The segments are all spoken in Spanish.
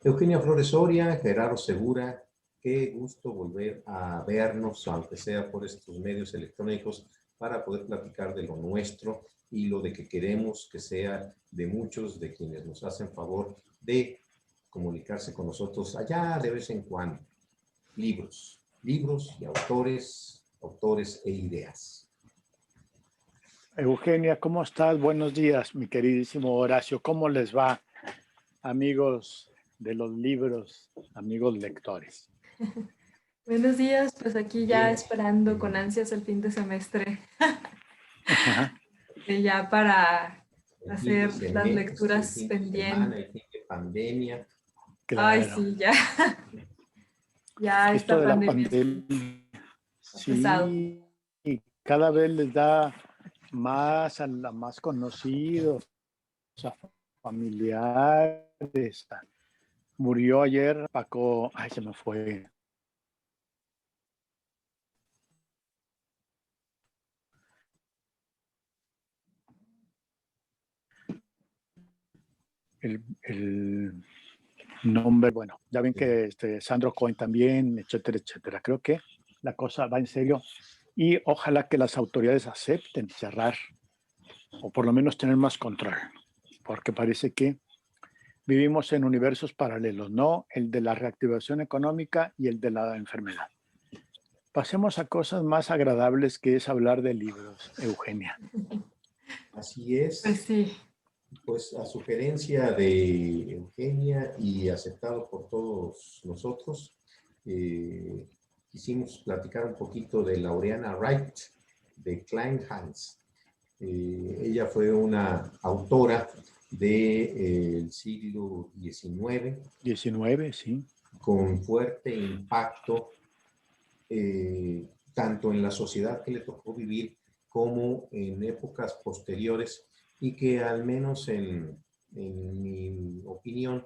Eugenia Flores Soria, Gerardo Segura, qué gusto volver a vernos, aunque sea por estos medios electrónicos, para poder platicar de lo nuestro y lo de que queremos que sea de muchos de quienes nos hacen favor de comunicarse con nosotros allá de vez en cuando. Libros y autores e ideas. Eugenia, ¿cómo estás? Buenos días, mi queridísimo Horacio. ¿Cómo les va, amigos de los libros, amigos lectores? Buenos días, pues aquí ya Bien. esperando con ansias el fin de semestre. Ya para El fin de hacer las semestre, el lecturas fin de semana, el pendientes. fin de pandemia. Claro. Ay, sí, ya. Ya Esto esta de la pandemia pandemia, ha pesado. sí, y cada vez les da más a la más conocidos, a familiares. Murió ayer Paco, ay, se me fue. El nombre, bueno, ya ven que Sandro Cohen también, etcétera, etcétera. Creo que la cosa va en serio y ojalá que las autoridades acepten cerrar o por lo menos tener más control, porque parece que vivimos en universos paralelos, ¿no? El de la reactivación económica y el de la enfermedad. Pasemos a cosas más agradables, que es hablar de libros, Eugenia. Así es. Pues sí. Pues a sugerencia de Eugenia y aceptado por todos nosotros, quisimos platicar un poquito de Laureana Wright, de Klein Hans. Ella fue una autora del siglo XIX. 19, sí. Con fuerte impacto, tanto en la sociedad que le tocó vivir como en épocas posteriores, y que al menos en mi opinión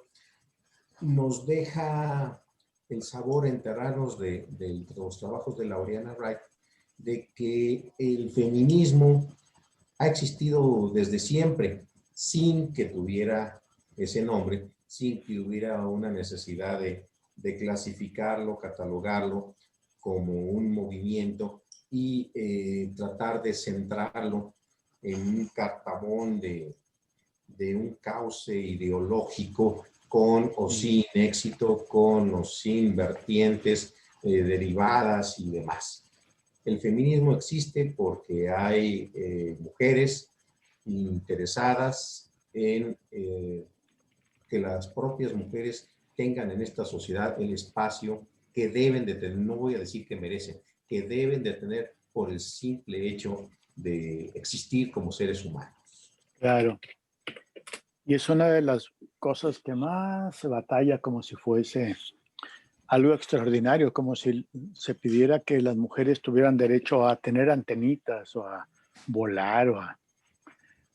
nos deja el sabor enterarnos de los trabajos de Laureana Wright, de que el feminismo ha existido desde siempre, sin que tuviera ese nombre, sin que hubiera una necesidad de clasificarlo, catalogarlo como un movimiento y tratar de centrarlo en un cartabón de un cauce ideológico con o sin éxito, con o sin vertientes derivadas y demás. El feminismo existe porque hay mujeres interesadas en que las propias mujeres tengan en esta sociedad el espacio que deben de tener, no voy a decir que merecen, que deben de tener por el simple hecho de existir como seres humanos. Claro. Y es una de las cosas que más se batalla, como si fuese algo extraordinario, como si se pidiera que las mujeres tuvieran derecho a tener antenitas o a volar o a...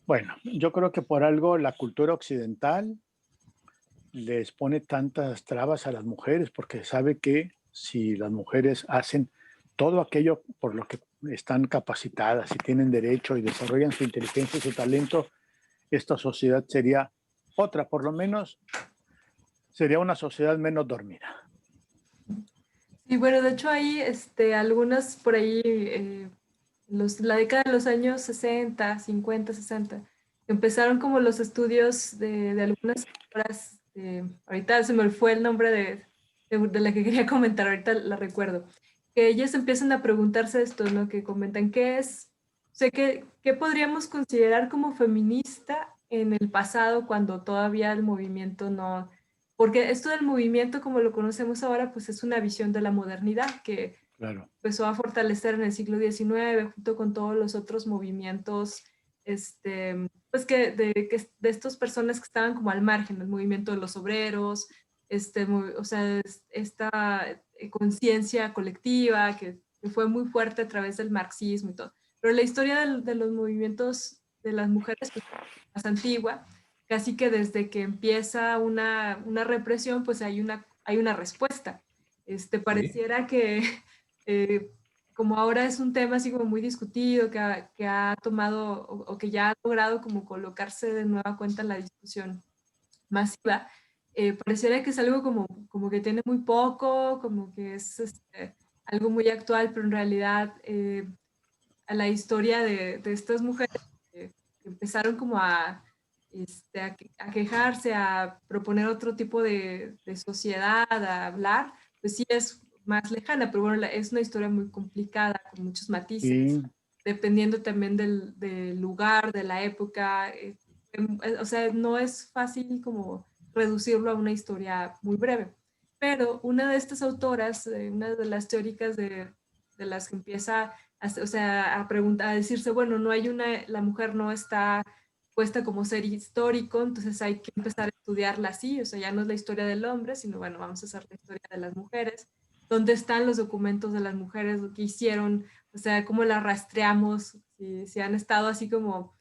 Bueno, yo creo que por algo la cultura occidental les pone tantas trabas a las mujeres, porque sabe que si las mujeres hacen todo aquello por lo que están capacitadas y tienen derecho y desarrollan su inteligencia y su talento, esta sociedad sería otra, por lo menos sería una sociedad menos dormida. Y bueno, de hecho hay algunas por ahí, la década de los años 60, 50, 60, empezaron como los estudios de algunas autoras, ahorita se me fue el nombre de la que quería comentar, ahorita la recuerdo, que ellas empiezan a preguntarse esto, ¿no? Que comentan qué es, o sea, qué podríamos considerar como feminista en el pasado cuando todavía el movimiento no, porque esto del movimiento, como lo conocemos ahora, pues es una visión de la modernidad que Claro. empezó a fortalecer en el siglo XIX, junto con todos los otros movimientos, pues de estas personas que estaban como al margen, el movimiento de los obreros, o sea, esta conciencia colectiva que fue muy fuerte a través del marxismo y todo. Pero la historia de los movimientos de las mujeres pues, es más antigua, casi que desde que empieza una represión, pues hay una respuesta. Pareciera que como ahora es un tema así como muy discutido, que ha tomado o que ya ha logrado como colocarse de nueva cuenta en la discusión masiva, pareciera que es algo como que tiene muy poco, como que es algo muy actual, pero en realidad a la historia de estas mujeres que empezaron como a quejarse, a proponer otro tipo de sociedad, a hablar, pues sí es más lejana, pero bueno, es una historia muy complicada, con muchos matices, Y dependiendo también del lugar, de la época. O sea, no es fácil como reducirlo a una historia muy breve. Pero una de estas autoras, una de las teóricas de las que empieza o sea, a preguntar, a decirse, bueno, no hay la mujer no está puesta como ser histórico, entonces hay que empezar a estudiarla así, o sea, ya no es la historia del hombre, sino bueno, vamos a hacer la historia de las mujeres, dónde están los documentos de las mujeres, lo que hicieron, o sea, cómo las rastreamos, si han estado así como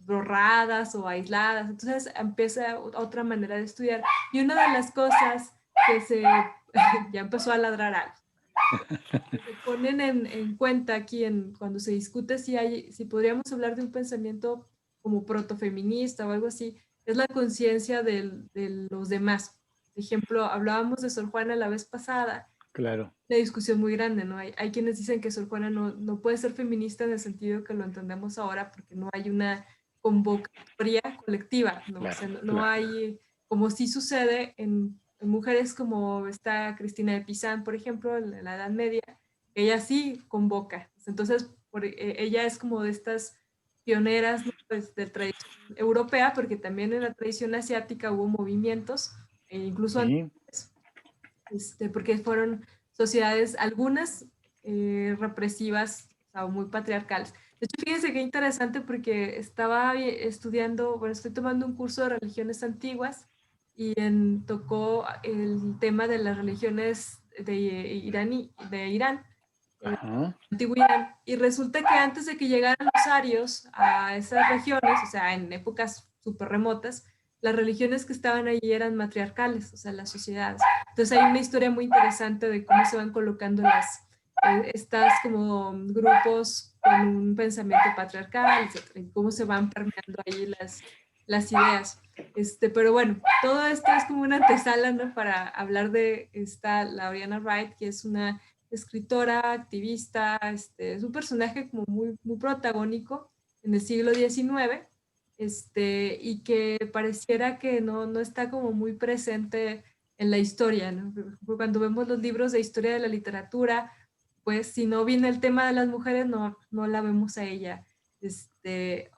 borradas o aisladas, entonces empieza otra manera de estudiar. Y una de las cosas que ya empezó a ladrar algo que se ponen en cuenta aquí cuando se discute si podríamos hablar de un pensamiento como protofeminista o algo así, es la conciencia de los demás. Por ejemplo, hablábamos de Sor Juana la vez pasada, claro, una discusión muy grande, ¿no? Hay quienes dicen que Sor Juana no puede ser feminista en el sentido que lo entendemos ahora porque no hay una convocatoria colectiva, ¿no? O claro, sea, no claro. hay, como sí sucede en mujeres como está Cristina de Pizán, por ejemplo, en la Edad Media, ella sí convoca. Entonces, ella es como de estas pioneras, ¿no? Pues, de tradición europea, porque también en la tradición asiática hubo movimientos, incluso Sí, antes, porque fueron sociedades, algunas represivas, o sea, muy patriarcales. De hecho, fíjense qué interesante porque estaba estudiando, bueno, estoy tomando un curso de religiones antiguas y tocó el tema de las religiones de Irán, ajá, antiguo Irán, y resulta que antes de que llegaran los arios a esas regiones, o sea, en épocas súper remotas, las religiones que estaban allí eran matriarcales, o sea, las sociedades. Entonces hay una historia muy interesante de cómo se van colocando estas como grupos con un pensamiento patriarcal, etcétera, y cómo se van permeando ahí las ideas. Pero bueno, todo esto es como una antesala, ¿no? Para hablar de esta Lauriana Wright, que es una escritora, activista, es un personaje como muy protagónico en el siglo XIX, y que pareciera que no está como muy presente en la historia, ¿no? Cuando vemos los libros de historia de la literatura, pues si no viene el tema de las mujeres, no la vemos a ella.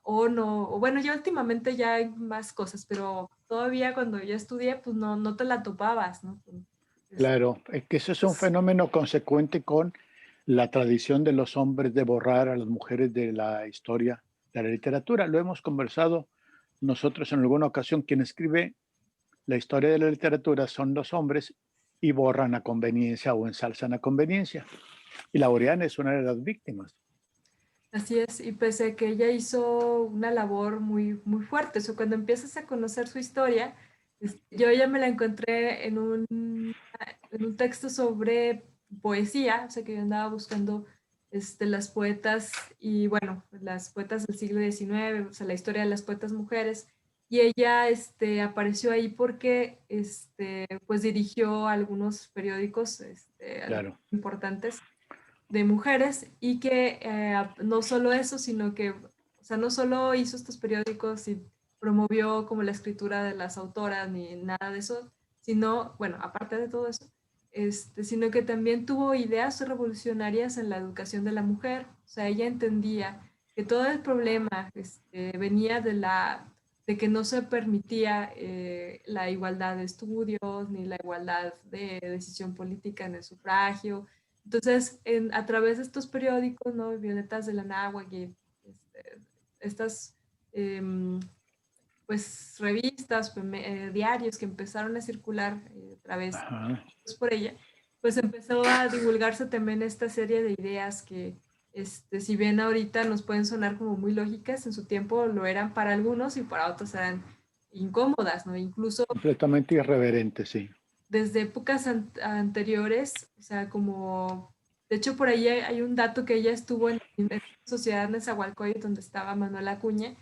O no, o bueno, ya últimamente ya hay más cosas, pero todavía cuando yo estudié, pues no te la topabas, ¿no? claro. Es que eso es un Pues, fenómeno consecuente con la tradición de los hombres de borrar a las mujeres de la historia de la literatura. Lo hemos conversado nosotros en alguna ocasión. Quien escribe la historia de la literatura son los hombres y borran a conveniencia o ensalzan a conveniencia. Y Laureana es una de las víctimas. así es, y pese a que ella hizo una labor muy fuerte, o sea, cuando empiezas a conocer su historia, yo ya me la encontré en un texto sobre poesía, o sea, que yo andaba buscando las poetas y bueno, las poetas del siglo XIX, o sea, la historia de las poetas mujeres, y ella apareció ahí porque pues dirigió algunos periódicos Claro. importantes de mujeres y que no solo eso, sino que, o sea, no solo hizo estos periódicos y promovió como la escritura de las autoras ni nada de eso, sino, bueno, aparte de todo eso, sino que también tuvo ideas revolucionarias en la educación de la mujer, o sea, ella entendía que todo el problema venía de que no se permitía la igualdad de estudios ni la igualdad de decisión política en el sufragio, entonces, a través de estos periódicos, ¿no? Violetas de la Náhuatl y estas, em, pues, revistas, diarios que empezaron a circular a través Ajá. pues, por ella, pues empezó a divulgarse también esta serie de ideas que, si bien ahorita nos pueden sonar como muy lógicas, en su tiempo lo eran para algunos y para otros eran incómodas, ¿no? Incluso Completamente irreverente, sí. desde épocas anteriores, o sea, como, de hecho por ahí hay un dato que ella estuvo en la sociedad Nezahualcóyotl donde estaba Manuel Acuña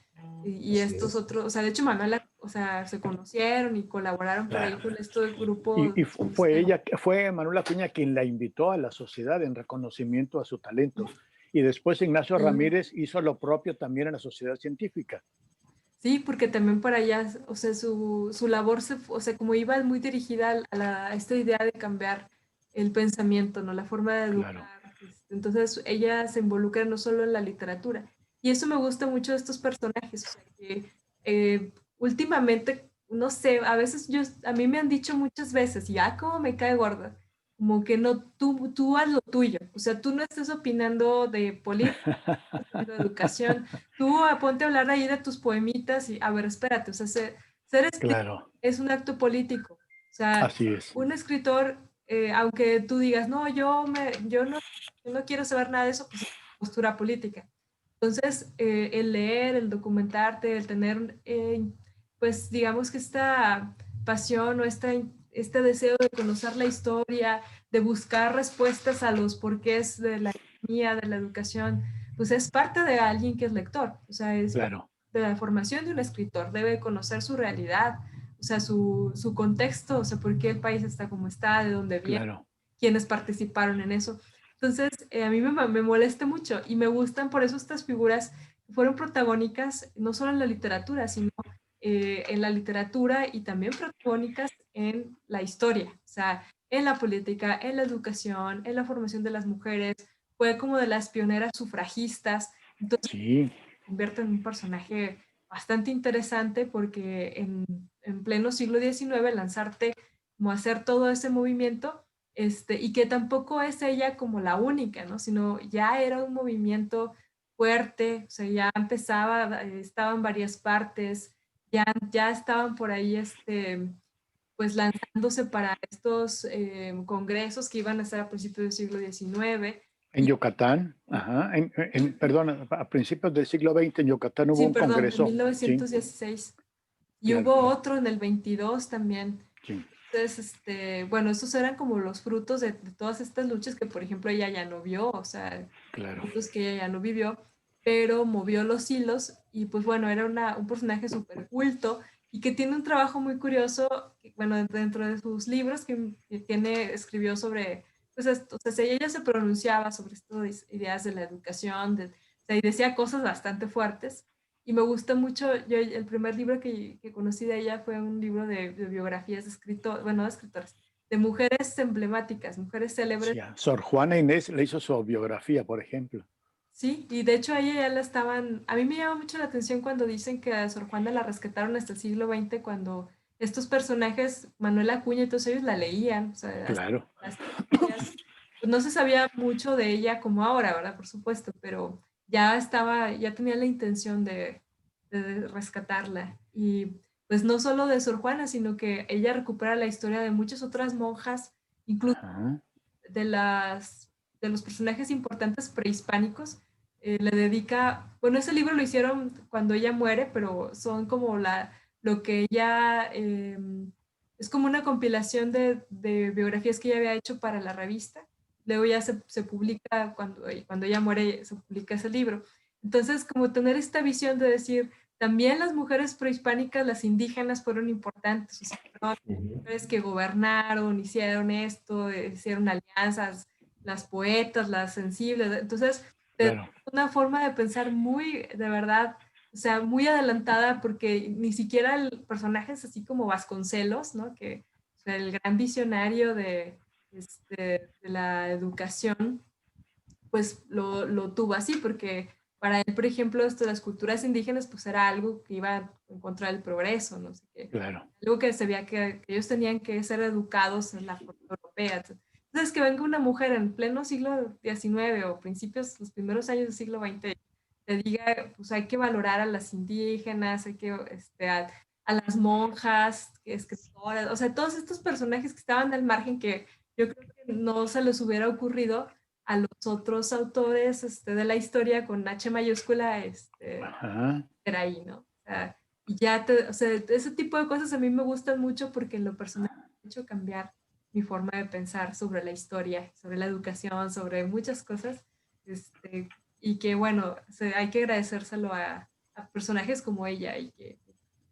y Así estos es. otros, o sea, de hecho Manuel, o o sea, se conocieron y colaboraron por ahí con este grupo. Fue Manuel Acuña quien la invitó a la sociedad en reconocimiento a su talento. Y después Ignacio Ramírez hizo lo propio también en la sociedad científica. Sí, porque también para allá, o sea, su labor, o sea, como iba muy dirigida a esta idea de cambiar el pensamiento, ¿no? La forma de educar. Claro. Entonces, ella se involucra no solo en la literatura. Y eso me gusta mucho de estos personajes, o sea, que últimamente, no sé, a veces a mí me han dicho muchas veces, ya como me cae gorda, como que no, tú haz lo tuyo, o sea, tú no estés opinando de política, de educación, tú ponte a hablar ahí de tus poemitas y, a ver, espérate, o sea, ser escritor Claro, es un acto político, o sea, así es. un escritor, aunque tú digas, no, yo no quiero saber nada de eso, pues es postura política. Entonces, el leer, el documentarte, el tener, pues digamos que esta pasión o este deseo de conocer la historia, de buscar respuestas a los porqués de la economía, de la educación, pues es parte de alguien que es lector, o sea, es parte Claro, de la formación de un escritor, debe conocer su realidad, o sea, su contexto, o sea, por qué el país está como está, de dónde viene, claro. quiénes participaron en eso. Entonces, a mí me molesta mucho y me gustan por eso estas figuras que fueron protagónicas no solo en la literatura, sino en la literatura y también protagónicas en la historia, o sea, en la política, en la educación, en la formación de las mujeres, fue como de las pioneras sufragistas, entonces Sí, se convierte en un personaje bastante interesante porque en pleno siglo XIX lanzarte como hacer todo ese movimiento, y que tampoco es ella como la única, ¿no? Sino ya era un movimiento fuerte, o sea, ya empezaba, estaba en varias partes, ya estaban por ahí, pues lanzándose para estos congresos que iban a ser a principios del siglo XIX. en Yucatán, ajá, perdón, a principios del siglo XX en Yucatán hubo Sí, un perdón, en congreso, sí, 1916. Y claro, hubo claro, otro en el 22 también. sí, Entonces, bueno, esos eran como los frutos de todas estas luchas que, por ejemplo, ella ya no vio, o sea, claro, frutos que ella ya no vivió, pero movió los hilos y pues bueno, era un personaje súper culto y que tiene un trabajo muy curioso, bueno, dentro de sus libros que escribió sobre, pues esto, o sea, si ella se pronunciaba sobre estas ideas de la educación, o sea, y decía cosas bastante fuertes. Y me gusta mucho, yo el primer libro que conocí de ella fue un libro de biografías de bueno, de escritores, de mujeres emblemáticas, mujeres célebres. sí. Sor Juana Inés le hizo su biografía, por ejemplo. Sí, y de hecho a ella ya la estaban, a mí me llama mucho la atención cuando dicen que a Sor Juana la rescataron hasta el siglo XX, cuando estos personajes, Manuel Acuña y todos ellos la leían, o sea, hasta Claro, las historias, pues no se sabía mucho de ella como ahora, ¿verdad? Por supuesto, pero ya tenía la intención de rescatarla. Y pues no solo de Sor Juana, sino que ella recupera la historia de muchas otras monjas, incluso ajá, de de los personajes importantes prehispánicos, le dedica, bueno, ese libro lo hicieron cuando ella muere, pero son como lo que ella, es como una compilación de biografías que ella había hecho para la revista. Luego ya se publica, cuando ella muere, se publica ese libro. Entonces, como tener esta visión de decir, también las mujeres prehispánicas, las indígenas fueron importantes, o sea, fueron mujeres que gobernaron, hicieron esto, hicieron alianzas, las poetas, las sensibles. Entonces, claro, una forma de pensar muy, de verdad, o sea, muy adelantada porque ni siquiera el personaje es así como Vasconcelos, ¿no? Que o sea, el gran visionario de la educación, pues lo tuvo así, porque para él, por ejemplo, esto de las culturas indígenas, pues era algo que iba en contra del progreso, no sé qué. claro. Algo que se veía que ellos tenían que ser educados en la forma europea. Entonces, que venga una mujer en pleno siglo XIX o principios, los primeros años del siglo XX, te diga, pues hay que valorar a las indígenas, hay que, a las monjas, escritoras, o sea, todos estos personajes que estaban al margen que yo creo que no se les hubiera ocurrido a los otros autores de la historia con H mayúscula, Ajá. era ahí, ¿no? O sea, o sea, ese tipo de cosas a mí me gustan mucho porque en lo personal me ha hecho cambiar mi forma de pensar sobre la historia, sobre la educación, sobre muchas cosas, y que bueno, hay que agradecérselo a personajes como ella y que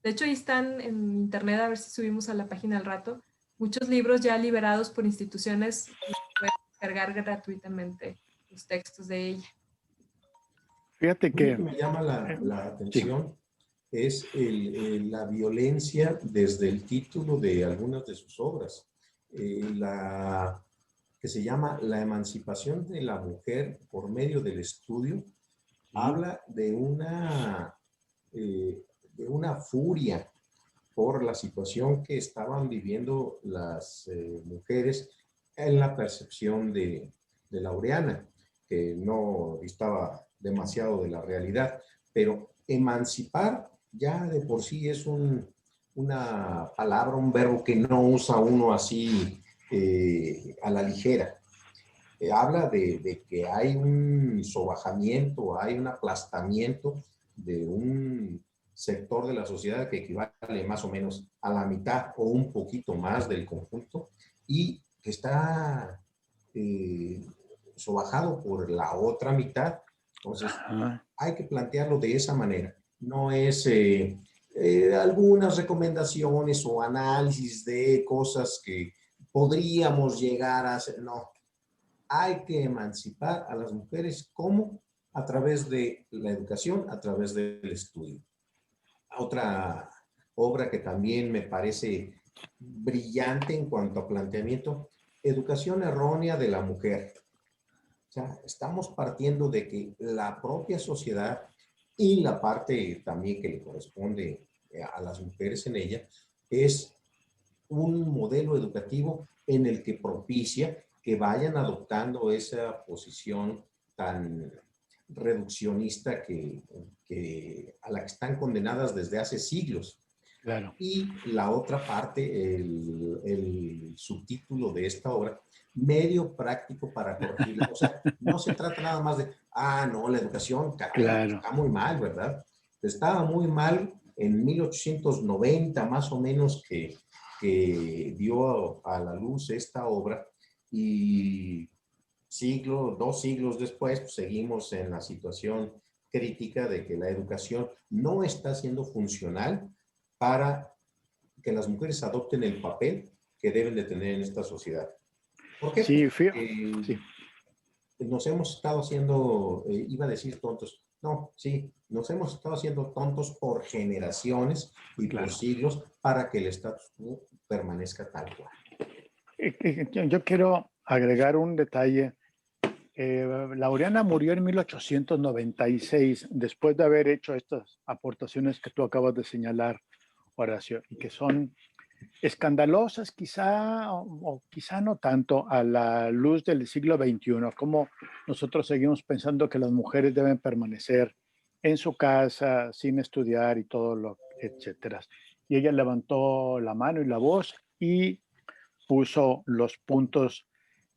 De hecho, ahí están en internet, a ver si subimos a la página al rato, muchos libros ya liberados por instituciones y pueden descargar gratuitamente los textos de ella. Fíjate Lo que, que me llama la sí, atención es la violencia desde el título de algunas de sus obras. La que se llama La emancipación de la mujer por medio del estudio, habla de una furia por la situación que estaban viviendo las mujeres en la percepción de Laureana, que no estaba demasiado de la realidad, pero emancipar ya de por sí es una palabra, un verbo que no usa uno así a la ligera. Habla de que hay un sobajamiento, hay un aplastamiento de un sector de la sociedad que equivale más o menos a la mitad o un poquito más del conjunto y que está sobajado por la otra mitad. Entonces, ajá, hay que plantearlo de esa manera. No es algunas recomendaciones o análisis de cosas que podríamos llegar a hacer. No, hay que emancipar a las mujeres. ¿Cómo? A través de la educación, a través del estudio. Otra obra que también me parece brillante en cuanto a planteamiento, educación errónea de la mujer. O sea, estamos partiendo de que la propia sociedad y la parte también que le corresponde a las mujeres en ella es un modelo educativo en el que propicia que vayan adoptando esa posición tan reduccionista a la que están condenadas desde hace siglos. claro. Y la otra parte, el subtítulo de esta obra, medio práctico para corregirla. O sea, no se trata nada más de, no, la educación, caray, Claro. está muy mal, ¿verdad? Estaba muy mal en 1890, más o menos, que dio a la luz esta obra y dos siglos después, pues, seguimos en la situación crítica de que la educación no está siendo funcional para que las mujeres adopten el papel que deben de tener en esta sociedad. ¿Por qué? Pues Sí, porque sí, nos hemos estado haciendo, iba a decir tontos, no, sí, nos hemos estado haciendo tontos por generaciones y por claro. siglos para que el status quo permanezca tal cual. Yo quiero agregar un detalle. Laureana murió en 1896, después de haber hecho estas aportaciones que tú acabas de señalar, Horacio, y que son escandalosas quizá o quizá no tanto a la luz del siglo XXI, como nosotros seguimos pensando que las mujeres deben permanecer en su casa sin estudiar y todo lo, etcétera. Y ella levantó la mano y la voz y puso los puntos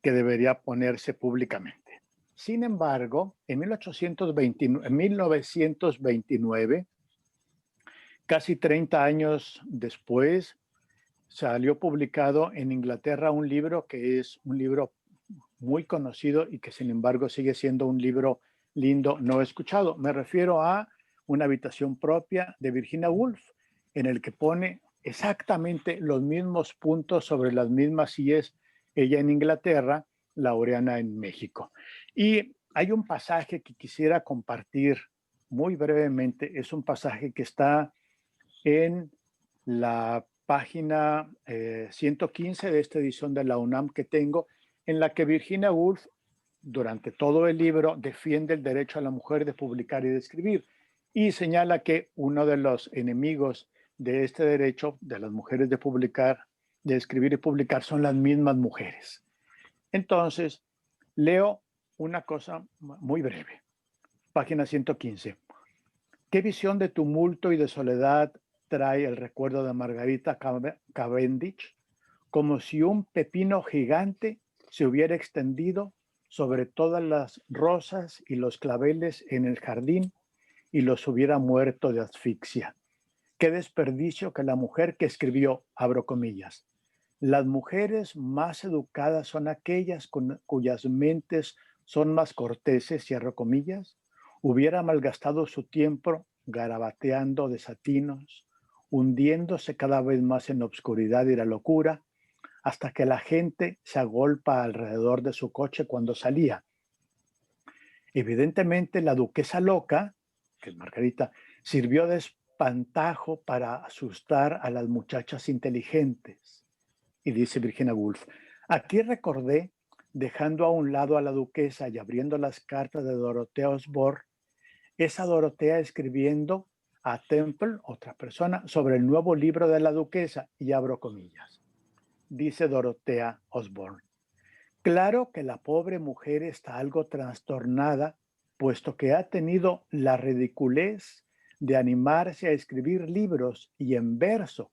que debería ponerse públicamente. Sin embargo, en 1929, casi 30 años después, salió publicado en Inglaterra un libro que es un libro muy conocido y que sin embargo sigue siendo un libro lindo, no escuchado. Me refiero a Una habitación propia de Virginia Woolf, en el que pone exactamente los mismos puntos sobre las mismas sillas, ella en Inglaterra, Laureana en México. Y hay un pasaje que quisiera compartir muy brevemente, es un pasaje que está en la página 115 de esta edición de la UNAM que tengo, en la que Virginia Woolf, durante todo el libro, defiende el derecho a la mujer de publicar y de escribir y señala que uno de los enemigos de este derecho de las mujeres de publicar, de escribir y publicar, son las mismas mujeres. Entonces, leo una cosa muy breve, página 115. ¿Qué visión de tumulto y de soledad trae el recuerdo de Margarita Cavendish? Como si un pepino gigante se hubiera extendido sobre todas las rosas y los claveles en el jardín y los hubiera muerto de asfixia. Qué desperdicio que la mujer que escribió, abro comillas, las mujeres más educadas son aquellas cuyas mentes son más corteses, cierro comillas, hubiera malgastado su tiempo garabateando desatinos, hundiéndose cada vez más en la oscuridad y la locura, hasta que la gente se agolpa alrededor de su coche cuando salía. Evidentemente, la duquesa loca, que es Margarita, sirvió de espantajo para asustar a las muchachas inteligentes. Y dice Virginia Woolf, aquí recordé, dejando a un lado a la duquesa y abriendo las cartas de Dorotea Osborne, esa Dorotea escribiendo a Temple, otra persona, sobre el nuevo libro de la duquesa, y abro comillas. Dice Dorotea Osborne, claro que la pobre mujer está algo trastornada, puesto que ha tenido la ridiculez de animarse a escribir libros y en verso.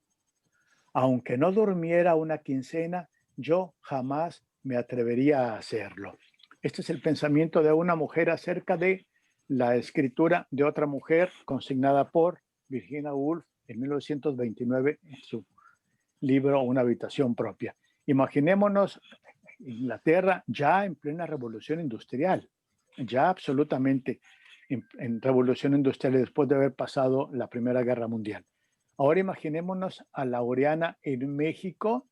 Aunque no durmiera una quincena, yo jamás me atrevería a hacerlo. Este es el pensamiento de una mujer acerca de la escritura de otra mujer consignada por Virginia Woolf en 1929 en su libro Una habitación propia. Imaginémonos Inglaterra ya en plena revolución industrial, ya absolutamente en revolución industrial después de haber pasado la Primera Guerra Mundial. Ahora imaginémonos a Laureana en México,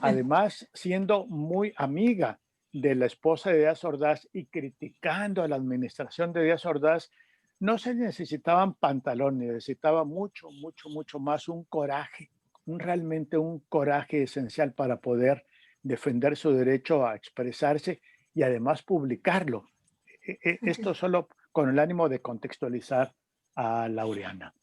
además siendo muy amiga de la esposa de Díaz Ordaz y criticando a la administración de Díaz Ordaz. No se necesitaban pantalones, necesitaba mucho, mucho, mucho más un coraje, realmente un coraje esencial para poder defender su derecho a expresarse y además publicarlo. Esto solo con el ánimo de contextualizar a Laureana.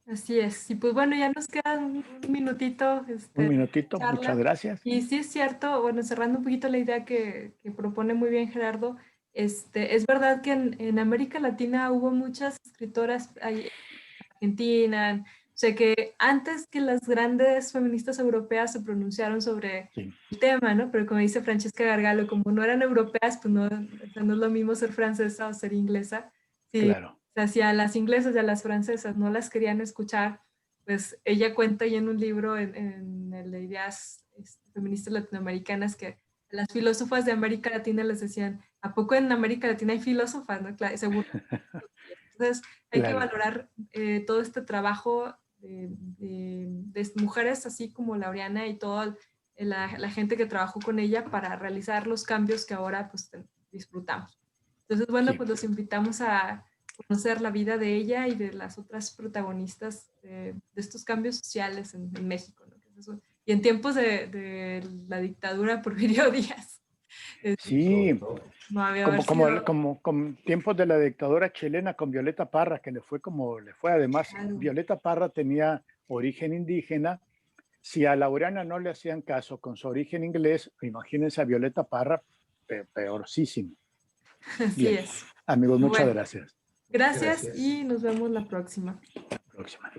Así es. Y pues bueno, ya nos queda un minutito. Un minutito, charla. muchas gracias. Y sí es cierto, bueno, cerrando un poquito la idea que propone muy bien Gerardo, es verdad que en América Latina hubo muchas escritoras, en Argentina, o sea que antes que las grandes feministas europeas se pronunciaron sobre el tema, ¿no? Pero como dice Francesca Gargalo, como no eran europeas, pues no, o sea, no es lo mismo ser francesa o ser inglesa. Sí, claro. O sea, si a las inglesas y a las francesas no las querían escuchar, pues ella cuenta ya en un libro en el de ideas feministas latinoamericanas que las filósofas de América Latina les decían, ¿a poco en América Latina hay filósofas? ¿No? Claro, seguro. Entonces hay que valorar todo este trabajo de mujeres así como Laureana y toda la gente que trabajó con ella para realizar los cambios que ahora pues disfrutamos. Entonces, bueno, pues los invitamos a conocer la vida de ella y de las otras protagonistas de estos cambios sociales en México, ¿no? Y en tiempos de la dictadura por Porfirio Díaz. Sí, no había como tiempos de la dictadura chilena con Violeta Parra, que le fue como le fue. Además, claro. Violeta Parra tenía origen indígena. Si a Laureana no le hacían caso con su origen inglés, imagínense a Violeta Parra, peorcísimo. Así Bien. es. Amigos, muchas gracias. Gracias y nos vemos la próxima. Próxima.